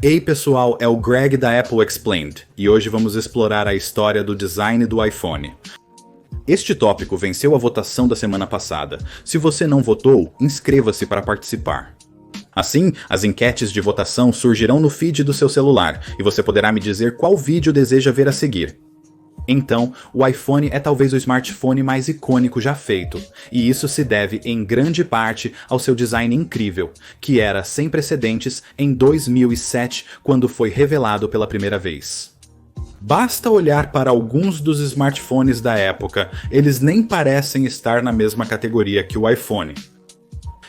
Ei pessoal, é o Greg da Apple Explained, e hoje vamos explorar a história do design do iPhone. Este tópico venceu a votação da semana passada. Se você não votou, inscreva-se para participar. Assim, as enquetes de votação surgirão no feed do seu celular, e você poderá me dizer qual vídeo deseja ver a seguir. Então, o iPhone é talvez o smartphone mais icônico já feito, e isso se deve em grande parte ao seu design incrível, que era sem precedentes em 2007, quando foi revelado pela primeira vez. Basta olhar para alguns dos smartphones da época, eles nem parecem estar na mesma categoria que o iPhone.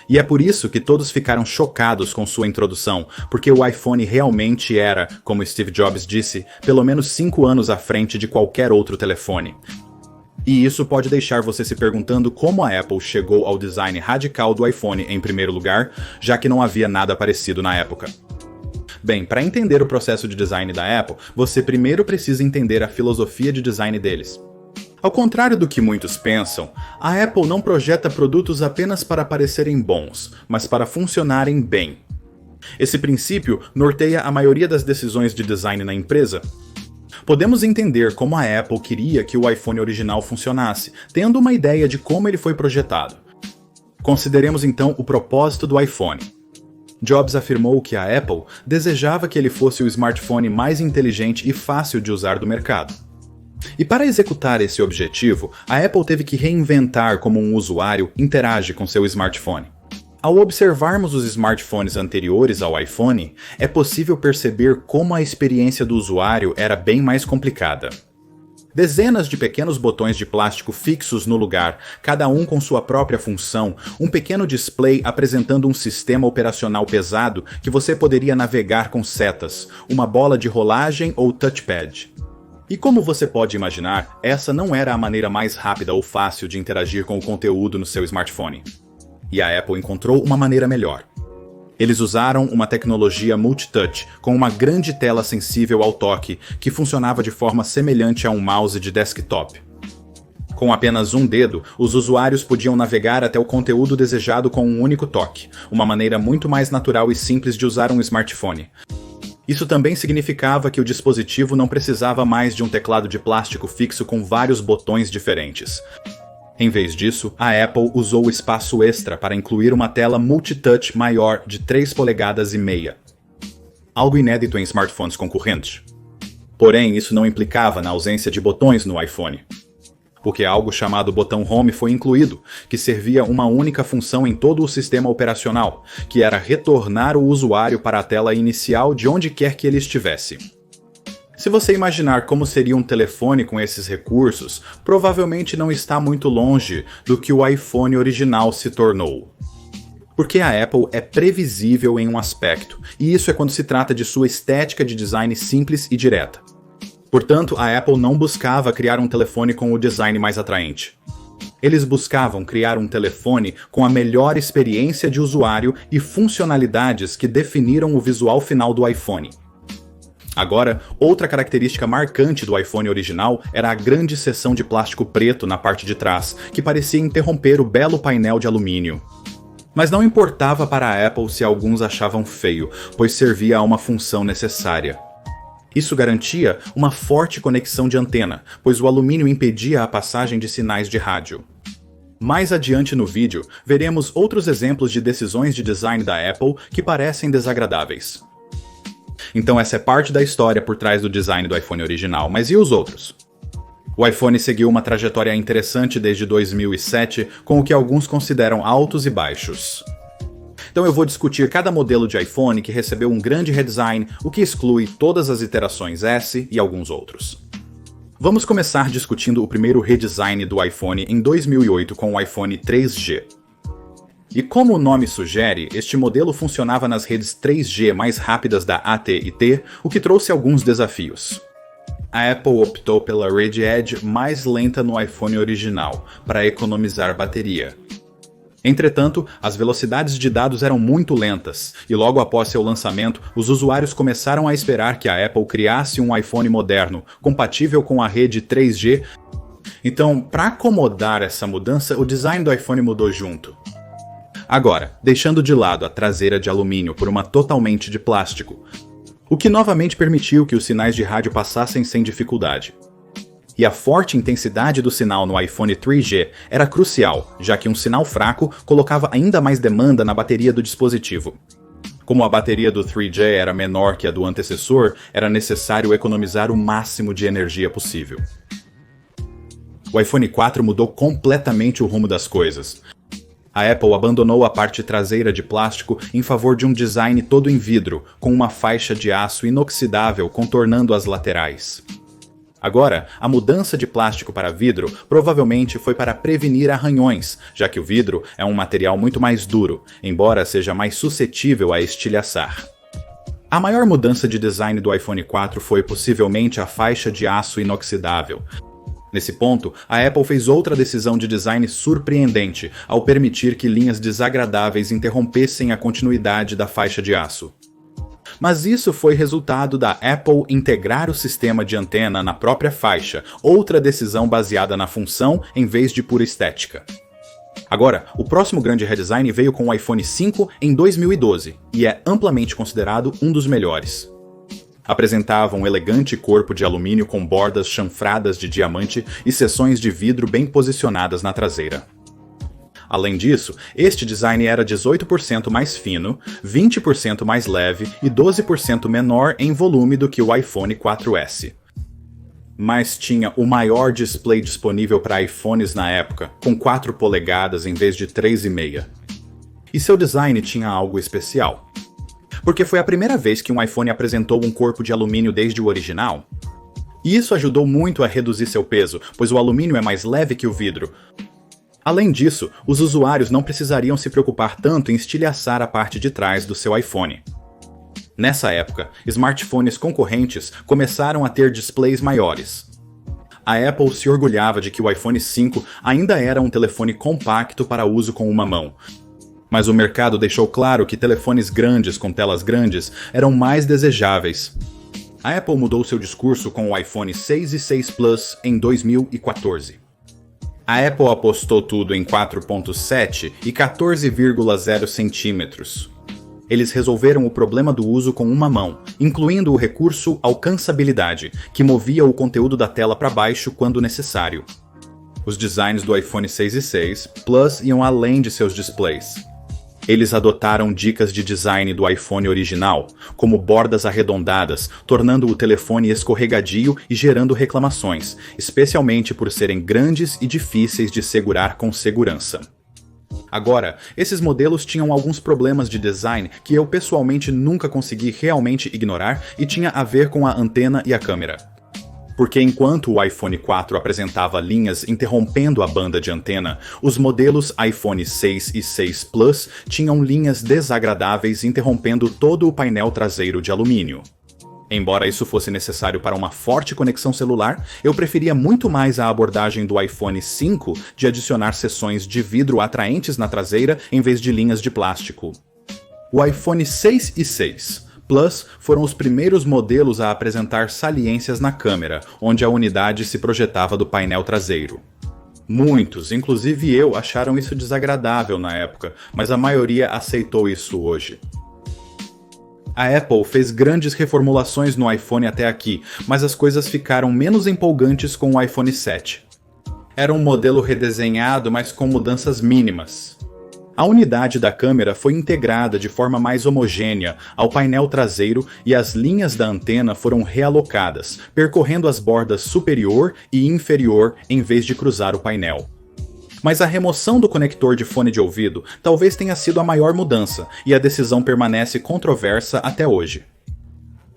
E é por isso que todos ficaram chocados com sua introdução, porque o iPhone realmente era, como Steve Jobs disse, pelo menos 5 anos à frente de qualquer outro telefone. E isso pode deixar você se perguntando como a Apple chegou ao design radical do iPhone em primeiro lugar, já que não havia nada parecido na época. Bem, para entender o processo de design da Apple, você primeiro precisa entender a filosofia de design deles. Ao contrário do que muitos pensam, a Apple não projeta produtos apenas para parecerem bons, mas para funcionarem bem. Esse princípio norteia a maioria das decisões de design na empresa. Podemos entender como a Apple queria que o iPhone original funcionasse, tendo uma ideia de como ele foi projetado. Consideremos então o propósito do iPhone. Jobs afirmou que a Apple desejava que ele fosse o smartphone mais inteligente e fácil de usar do mercado. E para executar esse objetivo, a Apple teve que reinventar como um usuário interage com seu smartphone. Ao observarmos os smartphones anteriores ao iPhone, é possível perceber como a experiência do usuário era bem mais complicada. Dezenas de pequenos botões de plástico fixos no lugar, cada um com sua própria função, um pequeno display apresentando um sistema operacional pesado que você poderia navegar com setas, uma bola de rolagem ou touchpad. E como você pode imaginar, essa não era a maneira mais rápida ou fácil de interagir com o conteúdo no seu smartphone. E a Apple encontrou uma maneira melhor. Eles usaram uma tecnologia multitouch com uma grande tela sensível ao toque que funcionava de forma semelhante a um mouse de desktop. Com apenas um dedo, os usuários podiam navegar até o conteúdo desejado com um único toque, uma maneira muito mais natural e simples de usar um smartphone. Isso também significava que o dispositivo não precisava mais de um teclado de plástico fixo com vários botões diferentes. Em vez disso, a Apple usou o espaço extra para incluir uma tela multitouch maior de 3,5 polegadas, algo inédito em smartphones concorrentes. Porém, isso não implicava na ausência de botões no iPhone, porque algo chamado botão Home foi incluído, que servia uma única função em todo o sistema operacional, que era retornar o usuário para a tela inicial de onde quer que ele estivesse. Se você imaginar como seria um telefone com esses recursos, provavelmente não está muito longe do que o iPhone original se tornou. Porque a Apple é previsível em um aspecto, e isso é quando se trata de sua estética de design simples e direta. Portanto, a Apple não buscava criar um telefone com o design mais atraente. Eles buscavam criar um telefone com a melhor experiência de usuário e funcionalidades que definiram o visual final do iPhone. Agora, outra característica marcante do iPhone original era a grande seção de plástico preto na parte de trás, que parecia interromper o belo painel de alumínio. Mas não importava para a Apple se alguns achavam feio, pois servia a uma função necessária. Isso garantia uma forte conexão de antena, pois o alumínio impedia a passagem de sinais de rádio. Mais adiante no vídeo, veremos outros exemplos de decisões de design da Apple que parecem desagradáveis. Então essa é parte da história por trás do design do iPhone original, mas e os outros? O iPhone seguiu uma trajetória interessante desde 2007, com o que alguns consideram altos e baixos. Então eu vou discutir cada modelo de iPhone que recebeu um grande redesign, o que exclui todas as iterações S e alguns outros. Vamos começar discutindo o primeiro redesign do iPhone em 2008 com o iPhone 3G. E como o nome sugere, este modelo funcionava nas redes 3G mais rápidas da AT&T, o que trouxe alguns desafios. A Apple optou pela rede Edge mais lenta no iPhone original, para economizar bateria. Entretanto, as velocidades de dados eram muito lentas, e logo após seu lançamento, os usuários começaram a esperar que a Apple criasse um iPhone moderno, compatível com a rede 3G. Então, para acomodar essa mudança, o design do iPhone mudou junto. Agora, deixando de lado a traseira de alumínio por uma totalmente de plástico, o que novamente permitiu que os sinais de rádio passassem sem dificuldade. E a forte intensidade do sinal no iPhone 3G era crucial, já que um sinal fraco colocava ainda mais demanda na bateria do dispositivo. Como a bateria do 3G era menor que a do antecessor, era necessário economizar o máximo de energia possível. O iPhone 4 mudou completamente o rumo das coisas. A Apple abandonou a parte traseira de plástico em favor de um design todo em vidro, com uma faixa de aço inoxidável contornando as laterais. Agora, a mudança de plástico para vidro provavelmente foi para prevenir arranhões, já que o vidro é um material muito mais duro, embora seja mais suscetível a estilhaçar. A maior mudança de design do iPhone 4 foi possivelmente a faixa de aço inoxidável. Nesse ponto, a Apple fez outra decisão de design surpreendente ao permitir que linhas desagradáveis interrompessem a continuidade da faixa de aço. Mas isso foi resultado da Apple integrar o sistema de antena na própria faixa, outra decisão baseada na função em vez de pura estética. Agora, o próximo grande redesign veio com o iPhone 5 em 2012 e é amplamente considerado um dos melhores. Apresentava um elegante corpo de alumínio com bordas chanfradas de diamante e seções de vidro bem posicionadas na traseira. Além disso, este design era 18% mais fino, 20% mais leve e 12% menor em volume do que o iPhone 4S. Mas tinha o maior display disponível para iPhones na época, com 4 polegadas em vez de 3,5. E seu design tinha algo especial. Porque foi a primeira vez que um iPhone apresentou um corpo de alumínio desde o original. E isso ajudou muito a reduzir seu peso, pois o alumínio é mais leve que o vidro. Além disso, os usuários não precisariam se preocupar tanto em estilhaçar a parte de trás do seu iPhone. Nessa época, smartphones concorrentes começaram a ter displays maiores. A Apple se orgulhava de que o iPhone 5 ainda era um telefone compacto para uso com uma mão. Mas o mercado deixou claro que telefones grandes com telas grandes eram mais desejáveis. A Apple mudou seu discurso com o iPhone 6 e 6 Plus em 2014. A Apple apostou tudo em 4.7 e 14,0 centímetros. Eles resolveram o problema do uso com uma mão, incluindo o recurso alcançabilidade, que movia o conteúdo da tela para baixo quando necessário. Os designs do iPhone 6 e 6 Plus iam além de seus displays. Eles adotaram dicas de design do iPhone original, como bordas arredondadas, tornando o telefone escorregadio e gerando reclamações, especialmente por serem grandes e difíceis de segurar com segurança. Agora, esses modelos tinham alguns problemas de design que eu pessoalmente nunca consegui realmente ignorar e tinha a ver com a antena e a câmera. Porque enquanto o iPhone 4 apresentava linhas interrompendo a banda de antena, os modelos iPhone 6 e 6 Plus tinham linhas desagradáveis interrompendo todo o painel traseiro de alumínio. Embora isso fosse necessário para uma forte conexão celular, eu preferia muito mais a abordagem do iPhone 5 de adicionar seções de vidro atraentes na traseira em vez de linhas de plástico. O iPhone 6 e 6 Plus foram os primeiros modelos a apresentar saliências na câmera, onde a unidade se projetava do painel traseiro. Muitos, inclusive eu, acharam isso desagradável na época, mas a maioria aceitou isso hoje. A Apple fez grandes reformulações no iPhone até aqui, mas as coisas ficaram menos empolgantes com o iPhone 7. Era um modelo redesenhado, mas com mudanças mínimas. A unidade da câmera foi integrada de forma mais homogênea ao painel traseiro e as linhas da antena foram realocadas, percorrendo as bordas superior e inferior em vez de cruzar o painel. Mas a remoção do conector de fone de ouvido talvez tenha sido a maior mudança, e a decisão permanece controversa até hoje.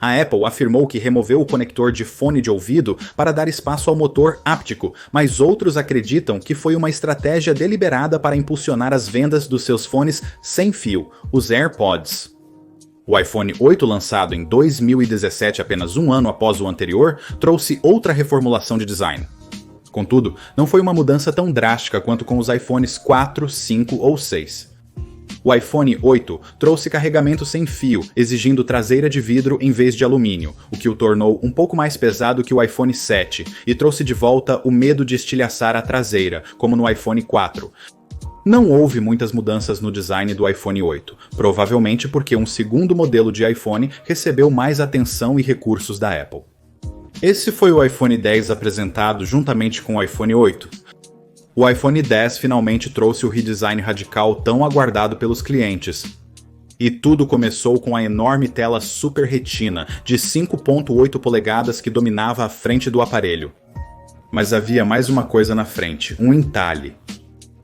A Apple afirmou que removeu o conector de fone de ouvido para dar espaço ao motor áptico, mas outros acreditam que foi uma estratégia deliberada para impulsionar as vendas dos seus fones sem fio, os AirPods. O iPhone 8, lançado em 2017, apenas um ano após o anterior, trouxe outra reformulação de design. Contudo, não foi uma mudança tão drástica quanto com os iPhones 4, 5 ou 6. O iPhone 8 trouxe carregamento sem fio, exigindo traseira de vidro em vez de alumínio, o que o tornou um pouco mais pesado que o iPhone 7, e trouxe de volta o medo de estilhaçar a traseira, como no iPhone 4. Não houve muitas mudanças no design do iPhone 8, provavelmente porque um segundo modelo de iPhone recebeu mais atenção e recursos da Apple. Esse foi o iPhone X apresentado juntamente com o iPhone 8. O iPhone X finalmente trouxe o redesign radical tão aguardado pelos clientes. E tudo começou com a enorme tela Super Retina de 5.8 polegadas que dominava a frente do aparelho. Mas havia mais uma coisa na frente, um entalhe.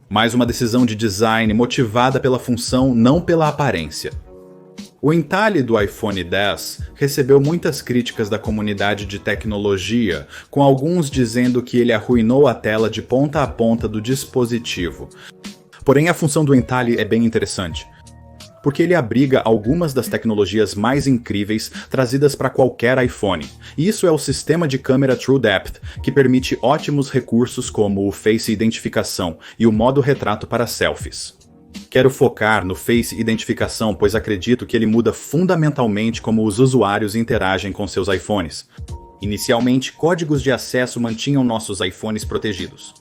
Mais uma decisão de design motivada pela função, não pela aparência. O entalhe do iPhone X recebeu muitas críticas da comunidade de tecnologia, com alguns dizendo que ele arruinou a tela de ponta a ponta do dispositivo. Porém, a função do entalhe é bem interessante, porque ele abriga algumas das tecnologias mais incríveis trazidas para qualquer iPhone. E isso é o sistema de câmera TrueDepth, que permite ótimos recursos como o Face Identificação e o modo retrato para selfies. Quero focar no Face Identificação, pois acredito que ele muda fundamentalmente como os usuários interagem com seus iPhones. Inicialmente, códigos de acesso mantinham nossos iPhones protegidos.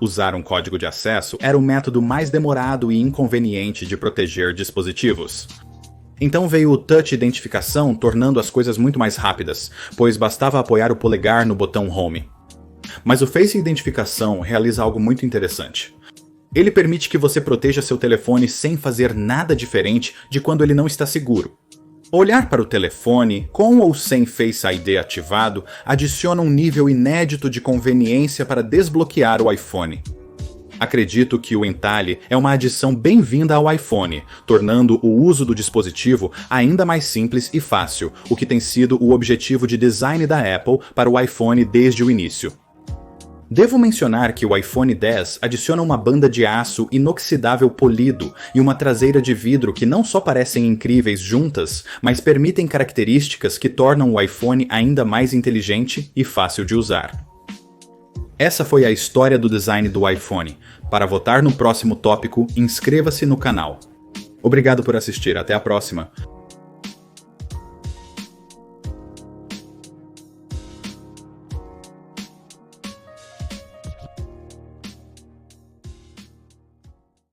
Usar um código de acesso era o método mais demorado e inconveniente de proteger dispositivos. Então veio o Touch Identificação, tornando as coisas muito mais rápidas, pois bastava apoiar o polegar no botão Home. Mas o Face Identificação realiza algo muito interessante. Ele permite que você proteja seu telefone sem fazer nada diferente de quando ele não está seguro. Olhar para o telefone, com ou sem Face ID ativado, adiciona um nível inédito de conveniência para desbloquear o iPhone. Acredito que o entalhe é uma adição bem-vinda ao iPhone, tornando o uso do dispositivo ainda mais simples e fácil, o que tem sido o objetivo de design da Apple para o iPhone desde o início. Devo mencionar que o iPhone X adiciona uma banda de aço inoxidável polido e uma traseira de vidro que não só parecem incríveis juntas, mas permitem características que tornam o iPhone ainda mais inteligente e fácil de usar. Essa foi a história do design do iPhone. Para votar no próximo tópico, inscreva-se no canal. Obrigado por assistir, até a próxima!